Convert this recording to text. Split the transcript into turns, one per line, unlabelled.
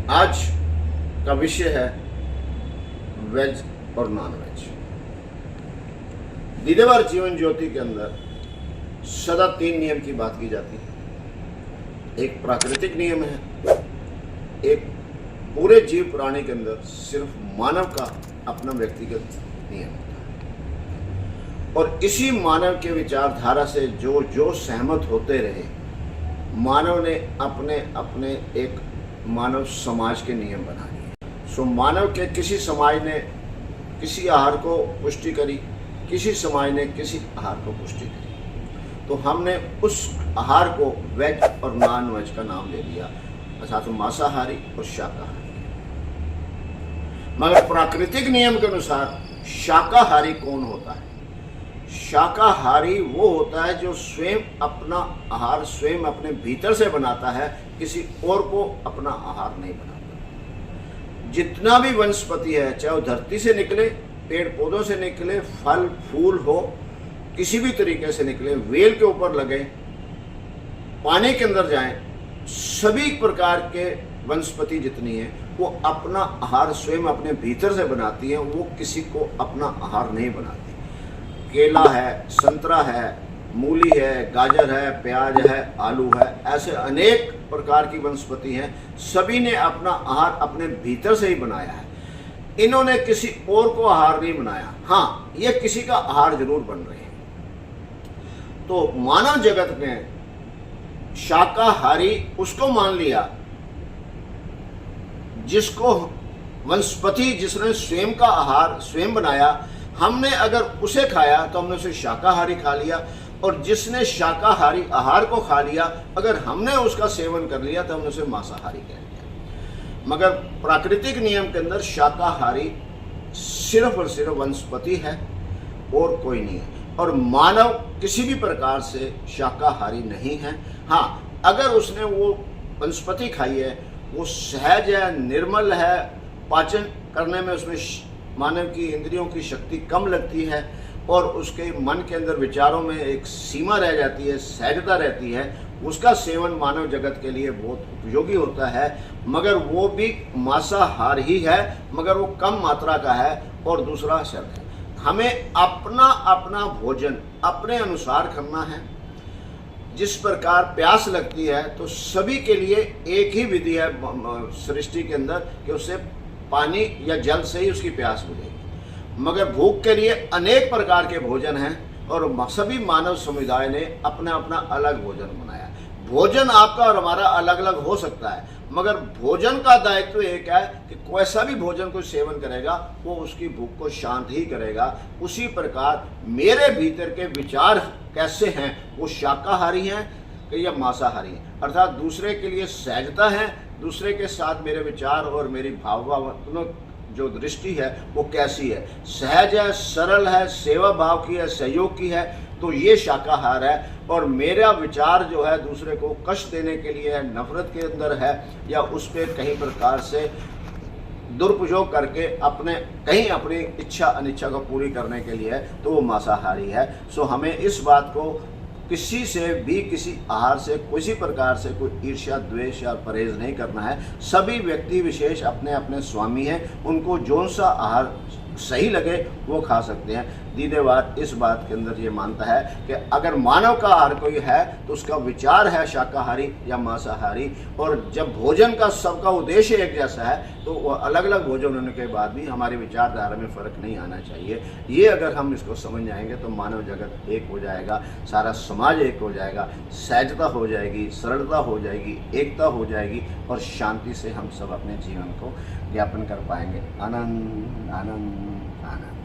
आज का विषय है वेज और नॉन वेज। दीदेवार जीवन ज्योति के अंदर सदा 3 नियम की बात की जाती है। एक प्राकृतिक नियम है, एक पूरे जीव प्राणी के अंदर सिर्फ मानव का अपना व्यक्तिगत नियम होता है। और इसी मानव के विचारधारा से जो जो सहमत होते रहे, मानव ने अपने अपने एक मानव समाज के नियम बना लिए। सो मानव के किसी समाज ने किसी आहार को पुष्टि करी, किसी समाज ने किसी आहार को पुष्टि करी, तो हमने उस आहार को वेज और नॉन वेज का नाम ले दिया, अर्थात मांसाहारी और शाकाहारी। मगर प्राकृतिक नियम के अनुसार शाकाहारी कौन होता है? शाकाहारी वो होता है जो स्वयं अपना आहार स्वयं अपने भीतर से बनाता है, किसी और को अपना आहार नहीं बनाता। जितना भी वनस्पति है, चाहे वो धरती से निकले, पेड़ पौधों से निकले, फल फूल हो, किसी भी तरीके से निकले, वेल के ऊपर लगे, पानी के अंदर जाएं, सभी प्रकार के वनस्पति जितनी है वो अपना आहार स्वयं अपने भीतर से बनाती है, वो किसी को अपना आहार नहीं बनाती। केला है, संतरा है, मूली है, गाजर है, प्याज है, आलू है, ऐसे अनेक प्रकार की वनस्पति हैं, सभी ने अपना आहार अपने भीतर से ही बनाया है। इन्होंने किसी और को आहार नहीं बनाया। हाँ, ये किसी का आहार जरूर बन रहे हैं। तो मानव जगत में शाकाहारी उसको मान लिया जिसको वनस्पति जिसने स्वयं का आहार स्वयं बनाया, हमने अगर उसे खाया तो हमने उसे शाकाहारी खा लिया, और जिसने शाकाहारी आहार को खा लिया अगर हमने उसका सेवन कर लिया तो हमने उसे मांसाहारी कह लिया। मगर प्राकृतिक नियम के अंदर शाकाहारी सिर्फ और सिर्फ वनस्पति है और कोई नहीं है, और मानव किसी भी प्रकार से शाकाहारी नहीं है। हाँ, अगर उसने वो वनस्पति खाई है, वो सहज है, निर्मल है, पाचन करने में उसमें मानव की इंद्रियों की शक्ति कम लगती है, और उसके मन के अंदर विचारों में एक सीमा रह जाती है, सहजता रहती है, उसका सेवन मानव जगत के लिए बहुत उपयोगी होता है। मगर वो भी मांसाहार ही है, मगर वो कम मात्रा का है। और दूसरा शब्द है, हमें अपना अपना भोजन अपने अनुसार करना है। जिस प्रकार प्यास लगती है तो सभी के लिए एक ही विधि है सृष्टि के अंदर कि उससे पानी या जल से ही उसकी प्यास बुझेगी। मगर भूख के लिए अनेक प्रकार के भोजन हैं, और सभी मानव समुदाय ने अपना अपना अलग भोजन बनाया। भोजन आपका और हमारा अलग अलग हो सकता है, मगर भोजन का दायित्व एक है कि कैसा भी भोजन को सेवन करेगा वो उसकी भूख को शांत ही करेगा। उसी प्रकार मेरे भीतर के विचार कैसे हैं, वो शाकाहारी हैं या मांसाहारी हैं, अर्थात दूसरे के लिए सहजता है, दूसरे के साथ मेरे विचार और मेरी भावनात्मक जो दृष्टि है वो कैसी है, सहज है, सरल है, सेवा भाव की है, सहयोग की है, तो ये शाकाहार है। और मेरा विचार जो है दूसरे को कष्ट देने के लिए है, नफरत के अंदर है, या उस पर कहीं प्रकार से दुरुपयोग करके अपने कहीं अपनी इच्छा अनिच्छा को पूरी करने के लिए है, तो वो मांसाहारी है। सो हमें इस बात को किसी से भी किसी आहार से किसी प्रकार से कोई ईर्ष्या द्वेष या परहेज नहीं करना है। सभी व्यक्ति विशेष अपने अपने स्वामी हैं, उनको जो सा आहार सही लगे वो खा सकते हैं। दीदेवार इस बात के अंदर ये मानता है कि अगर मानव का आहार कोई है तो उसका विचार है शाकाहारी या मांसाहारी, और जब भोजन का सबका उद्देश्य एक जैसा है तो वह अलग अलग भोजन होने के बाद भी हमारी विचारधारा में फ़र्क नहीं आना चाहिए। ये अगर हम इसको समझ जाएंगे तो मानव जगत एक हो जाएगा, सारा समाज एक हो जाएगा, सहजता हो जाएगी, सरलता हो जाएगी, एकता हो जाएगी, और शांति से हम सब अपने जीवन को यापन कर पाएंगे। आनंद आनंद आनंद।